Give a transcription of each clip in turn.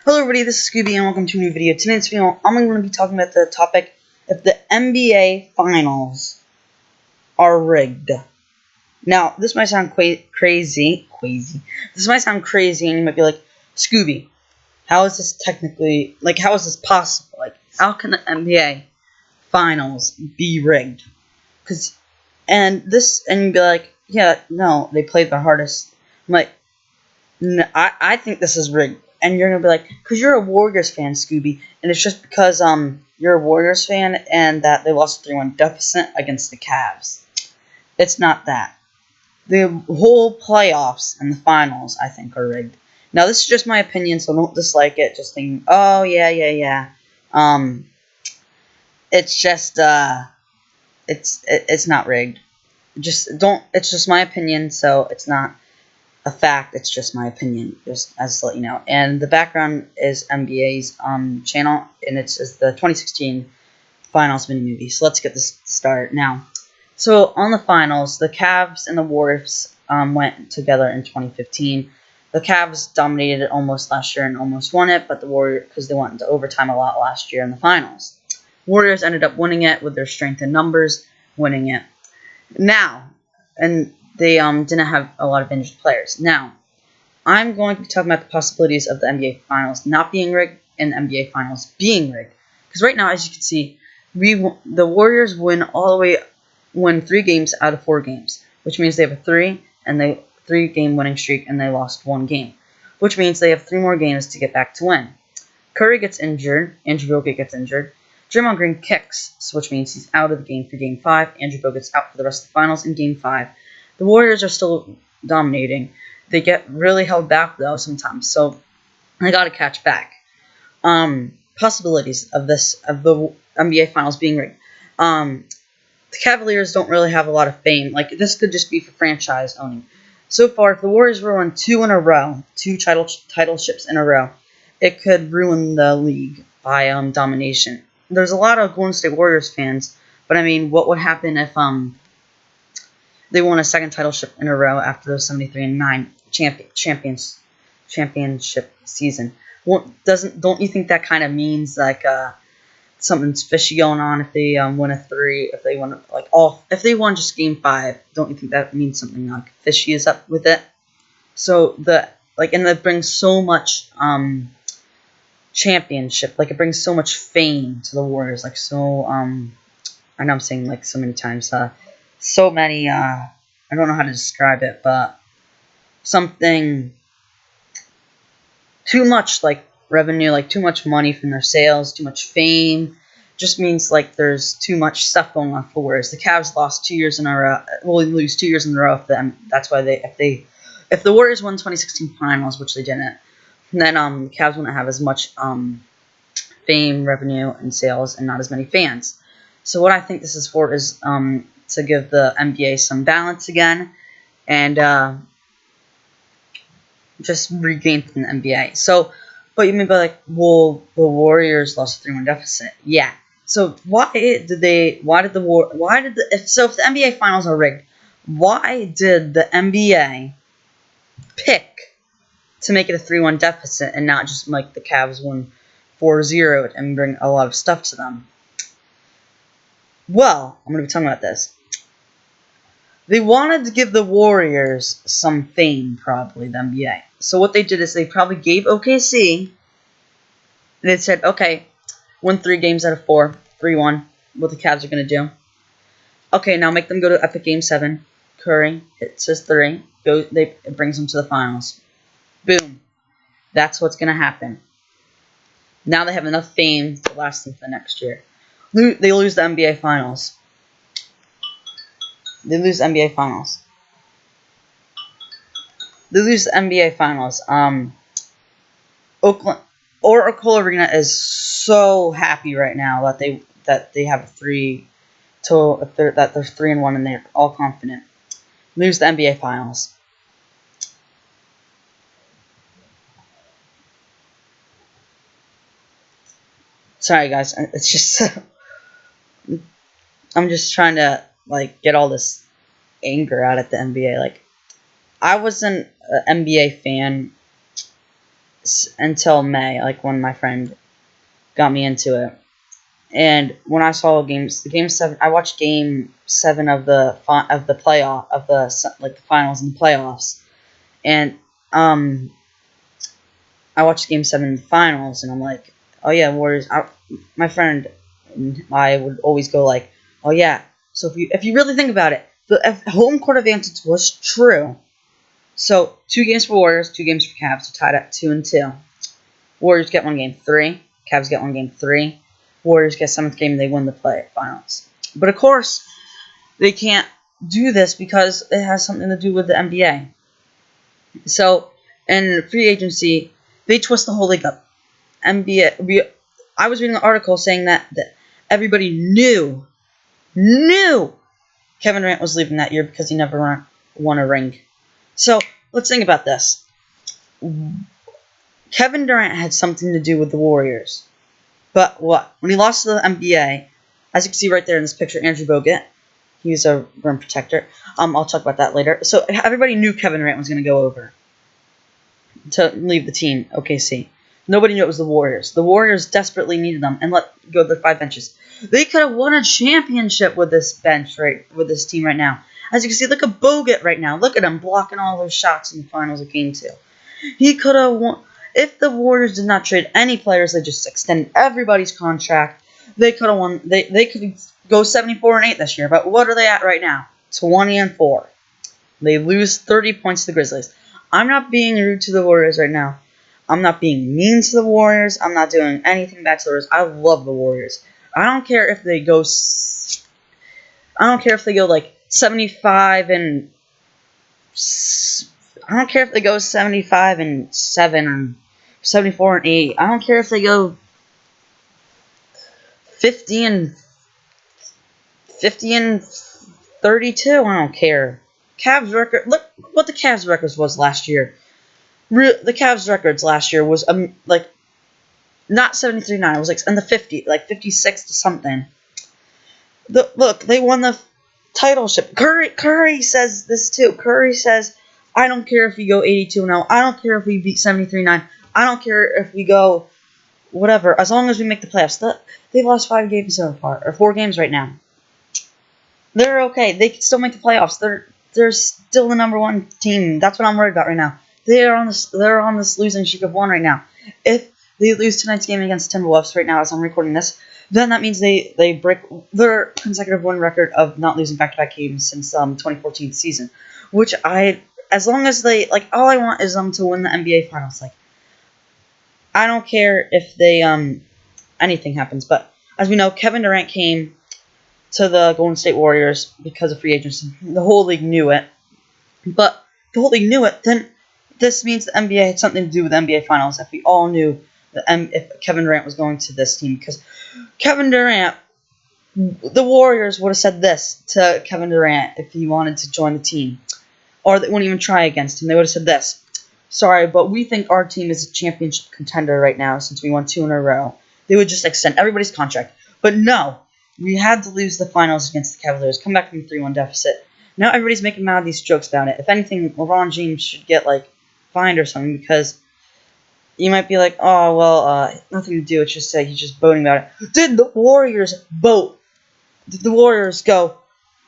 Hello everybody, this is Scooby and welcome to a new video. Today's video, I'm going to be talking about the topic if the NBA Finals are rigged. Now, this might sound crazy. This might sound crazy and you might be like, Scooby, how is this technically, how is this possible? How can the NBA Finals be rigged? And you'd be like, yeah, no, they played their hardest. I'm like, no, I think this is rigged. And you're going to be like, because you're a Warriors fan, Scooby, and it's just because you're a Warriors fan and that they lost a 3-1 deficit against the Cavs. It's not that. The whole playoffs and the finals, I think, are rigged. Now, this is just my opinion, so don't dislike it. Just think, oh, yeah. It's just, it's not rigged. It's just my opinion, so it's not a fact. It's just my opinion, just as to let you know. And the background is NBA's channel, and it's the 2016 Finals mini movie. So let's get this started now. So on the finals, the Cavs and the Warriors went together in 2015. The Cavs dominated it almost last year and almost won it, but the Warriors, because they went into overtime a lot last year in the finals, Warriors ended up winning it with their strength in numbers, winning it. Now, and they didn't have a lot of injured players. Now, I'm going to be talking about the possibilities of the NBA Finals not being rigged and the NBA Finals being rigged. Because right now, as you can see, the Warriors win 3 games out of 4 games, which means they have a 3-game winning streak and they lost 1 game, which means they have 3 more games to get back to win. Curry gets injured. Andrew Bogut gets injured. Draymond Green kicks, which means he's out of the game for Game 5. Andrew Bogut's out for the rest of the finals in Game 5. The Warriors are still dominating. They get really held back, though, sometimes. So, they got to catch back. Possibilities of the NBA Finals being rigged. The Cavaliers don't really have a lot of fame. This could just be for franchise owning. So far, if the Warriors were on 2 in a row, 2 titleships in a row, it could ruin the league by domination. There's a lot of Golden State Warriors fans, but I mean, what would happen if they won a 2nd titleship in a row after the 73-9 championship season? Don't you think that kind of means something's fishy going on if they win a 3? If they won just Game 5, don't you think that means something fishy is up with it? So and that brings so much championship, it brings so much fame to the Warriors, I know I'm saying so many times, so many, I don't know how to describe it, but something too much, revenue, too much money from their sales, too much fame, just means, there's too much stuff going on for Warriors. The Cavs lost 2 years in a row, lose 2 years in a row if them. That's why if the Warriors won 2016 Finals, which they didn't, then the Cavs wouldn't have as much fame, revenue, and sales, and not as many fans. So what I think this is for is to give the NBA some balance again, and just regain from the NBA. So, but you may be like, well, the Warriors lost a 3-1 deficit. Yeah. So if the NBA Finals are rigged, why did the NBA pick to make it a 3-1 deficit and not just the Cavs win 4-0 and bring a lot of stuff to them? Well, I'm going to be talking about this. They wanted to give the Warriors some fame, probably, the NBA. So what they did is they probably gave OKC, and they said, okay, win 3 games out of 4, 3-1, what the Cavs are going to do. Okay, now make them go to Epic Game 7. Curry hits his 3. It brings them to the finals. Boom. That's what's going to happen. Now they have enough fame to last them for the next year. They lose the NBA Finals. They lose the NBA Finals. Oracle Arena is so happy right now that they have a 3 total, that they're 3-1 and they're all confident. Lose the NBA Finals. Sorry guys, it's just I'm just trying to get all this anger out at the NBA. I wasn't an NBA fan until May, like when my friend got me into it. And when I saw game 7, I watched game 7 of the playoff of the finals and the playoffs, and I watched game 7 in the finals, and I'm like, oh yeah, Warriors. My friend and I would always go like, oh yeah. So if you really think about it, the home court advantage was true. So 2 games for Warriors, 2 games for Cavs. They're tied at 2-2. Warriors get 1 game 3. Cavs get 1 game 3. Warriors get 7th game. They win the finals. But of course, they can't do this because it has something to do with the NBA. So in free agency, they twist the whole league up. I was reading an article saying that everybody knew Kevin Durant was leaving that year because he never won a ring. So let's think about this. Kevin Durant had something to do with the Warriors. But what? When he lost to the NBA, as you can see right there in this picture, Andrew Bogut, he was a rim protector. I'll talk about that later. So everybody knew Kevin Durant was going to go over to leave the team, OKC. Nobody knew it was the Warriors. The Warriors desperately needed them and let go their 5 benches. They could have won a championship with this bench, with this team right now. As you can see, look at Bogut right now. Look at him blocking all those shots in the finals of Game 2. He could have won. If the Warriors did not trade any players, they just extended everybody's contract, they could have won. They could go 74-8 this year. But what are they at right now? 20-4. They lose 30 points to the Grizzlies. I'm not being rude to the Warriors right now. I'm not being mean to the Warriors. I'm not doing anything bad to the Warriors. I love the Warriors. I don't care if they go. I don't care if they go like 75 and. I don't care if they go 75-7 or 74-8. I don't care if they go 50-32. I don't care. Cavs record. Look what the Cavs records was last year. The Cavs records last year was like not 73-9. It was like in the 50, like 56 to something. Look, they won the title ship. Curry says this too. Curry says, I don't care if we go 82-0. I don't care if we beat 73-9. I don't care if we go whatever. As long as we make the playoffs. They've lost 5 games so far, or 4 games right now. They're okay. They can still make the playoffs. They're still the number 1 team. That's what I'm worried about right now. They're on this losing streak of 1 right now. If they lose tonight's game against Timberwolves right now as I'm recording this, then that means they break their consecutive win record of not losing back-to-back games since 2014 season. Which as long as they, like, all I want is them to win the NBA Finals. Like, I don't care if they anything happens. But as we know, Kevin Durant came to the Golden State Warriors because of free agency. The whole league knew it. But the whole league knew it, then this means the NBA had something to do with the NBA Finals. If we all knew if Kevin Durant was going to this team. Because Kevin Durant, the Warriors would have said this to Kevin Durant if he wanted to join the team. Or they wouldn't even try against him. They would have said this. Sorry, but we think our team is a championship contender right now since we won 2 in a row. They would just extend everybody's contract. But no, we had to lose the finals against the Cavaliers. Come back from a 3-1 deficit. Now everybody's making mad these jokes about it. If anything, LeBron James should get, like, fined or something because you might be like, oh, well, nothing to do. It's just he's just boating about it. Did the Warriors boat? Did the Warriors go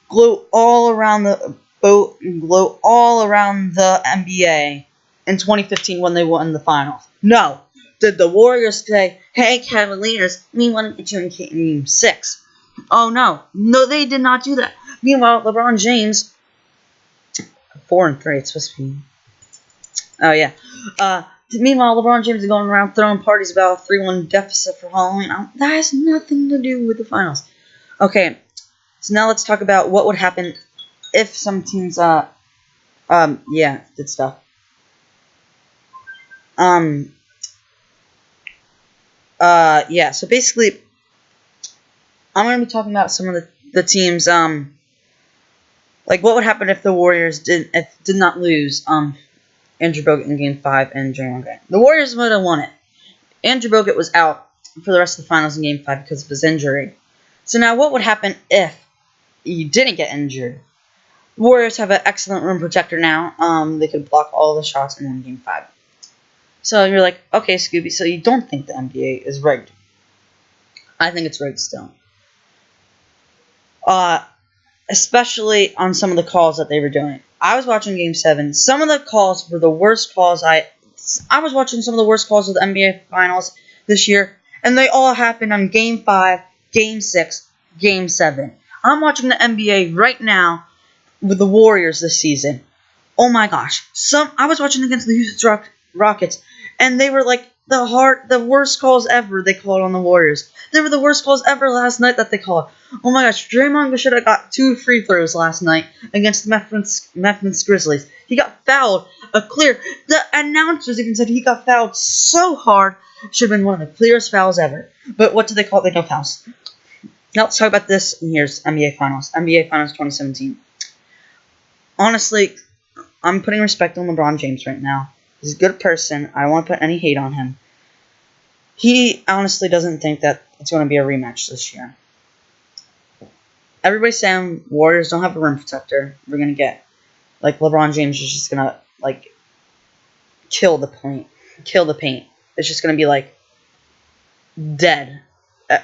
gloat all around the boat and gloat all around the NBA in 2015 when they won the finals? No. Did the Warriors say, hey, Cavaliers, we want to get you in Game 6? Oh, no. No, they did not do that. Meanwhile, LeBron James, 4-3, it's supposed to be. Oh, yeah. Meanwhile, LeBron James is going around throwing parties about a 3-1 deficit for Halloween. That has nothing to do with the finals. Okay, so now let's talk about what would happen if some teams, did stuff. So basically, I'm going to be talking about some of the teams, like what would happen if the Warriors did not lose, Andrew Bogut in Game 5 and Draymond Green. The Warriors would have won it. Andrew Bogut was out for the rest of the finals in Game 5 because of his injury. So now what would happen if he didn't get injured? The Warriors have an excellent rim protector now. They could block all the shots and win Game 5. So you're like, okay, Scooby, so you don't think the NBA is rigged. I think it's rigged still. Especially on some of the calls that they were doing. I was watching Game 7. Some of the calls were the worst calls I was watching some of the worst calls of the NBA Finals this year, and they all happened on Game 5, Game 6, Game 7. I'm watching the NBA right now with the Warriors this season. Oh my gosh. I was watching against the Houston Rockets, and they were like the worst calls ever they called on the Warriors. They were the worst calls ever last night that they called. Oh my gosh, Draymond should have got 2 free throws last night against the Memphis Grizzlies. He got fouled. The announcers even said he got fouled so hard. Should have been one of the clearest fouls ever. But what do they call it? They no fouls. Now let's talk about this, and here's NBA Finals. NBA Finals 2017. Honestly, I'm putting respect on LeBron James right now. He's a good person. I don't want to put any hate on him. He honestly doesn't think that it's going to be a rematch this year. Everybody's saying Warriors don't have a rim protector. We're going to get, like, LeBron James is just going to, like, kill the paint. It's just going to be, like, dead.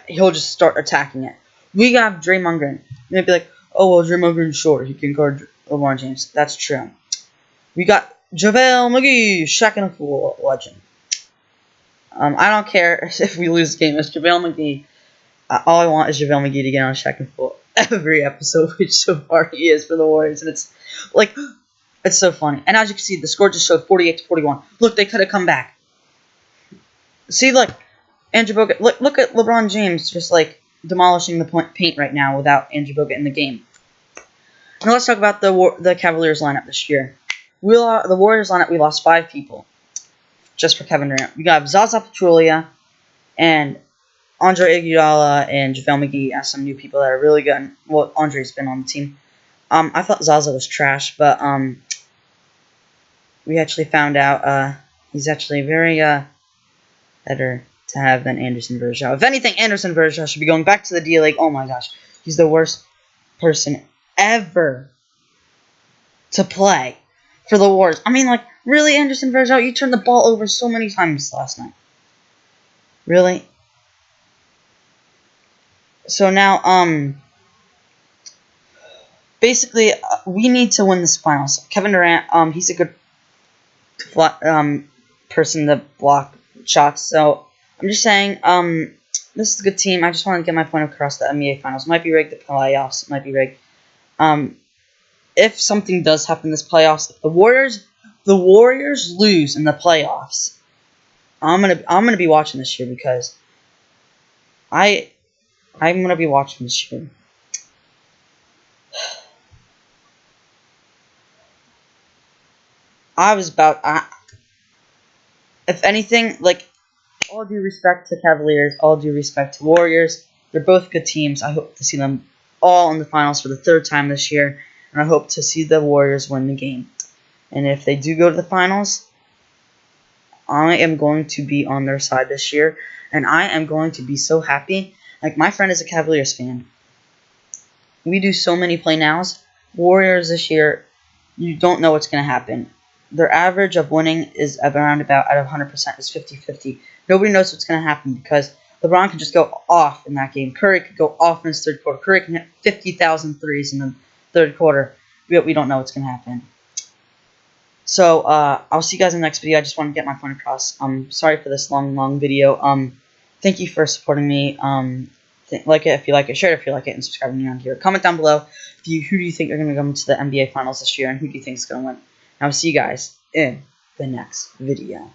He'll just start attacking it. We got Draymond Green. You're going to be like, oh, well, Draymond Green's short. He can guard LeBron James. That's true. We got JaVale McGee, Shaq and a Fool legend. I don't care if we lose the game. It's JaVale McGee. All I want is JaVale McGee to get on Shaq and Fool every episode, which so far he is for the Warriors. And it's like, it's so funny. And as you can see, the score just showed 48-41. Look, they could have come back. See, look, Andrew Bogut. Look at LeBron James just like demolishing the paint right now without Andrew Bogut in the game. Now let's talk about the Cavaliers lineup this year. The Warriors lineup, we lost 5 people just for Kevin Durant. We got Zaza Pachulia and Andre Iguodala and JaVale McGee as some new people that are really good. Well, Andre's been on the team. I thought Zaza was trash, but we actually found out he's actually very better to have than Anderson Varejao. If anything, Anderson Varejao should be going back to the D-League. Oh my gosh, he's the worst person ever to play for the Warriors. I mean, like, really, Anderson Varejao? You turned the ball over so many times last night. Really? So now, basically, we need to win this finals. Kevin Durant, he's a good person to block shots. So I'm just saying, this is a good team. I just want to get my point across. The NBA Finals might be rigged. The playoffs might be rigged. If something does happen this playoffs, if the Warriors lose in the playoffs, I'm gonna be watching this year because I'm gonna be watching this year. If anything, like, all due respect to Cavaliers, all due respect to Warriors, they're both good teams. I hope to see them all in the finals for the 3rd time this year. And I hope to see the Warriors win the game. And if they do go to the finals, I am going to be on their side this year. And I am going to be so happy. Like, my friend is a Cavaliers fan. We do so many play nows. Warriors this year, you don't know what's going to happen. Their average of winning is around about, out of 100%, is 50-50. Nobody knows what's going to happen because LeBron can just go off in that game. Curry could go off in his 3rd quarter. Curry can hit 50,000 threes in the 3rd quarter. We don't know what's going to happen. So, I'll see you guys in the next video. I just want to get my point across. Sorry for this long video. Thank you for supporting me. Like it if you like it, share it if you like it, and subscribe to me on here. Comment down below who do you think are going to come to the NBA Finals this year, and who do you think is going to win. And I'll see you guys in the next video.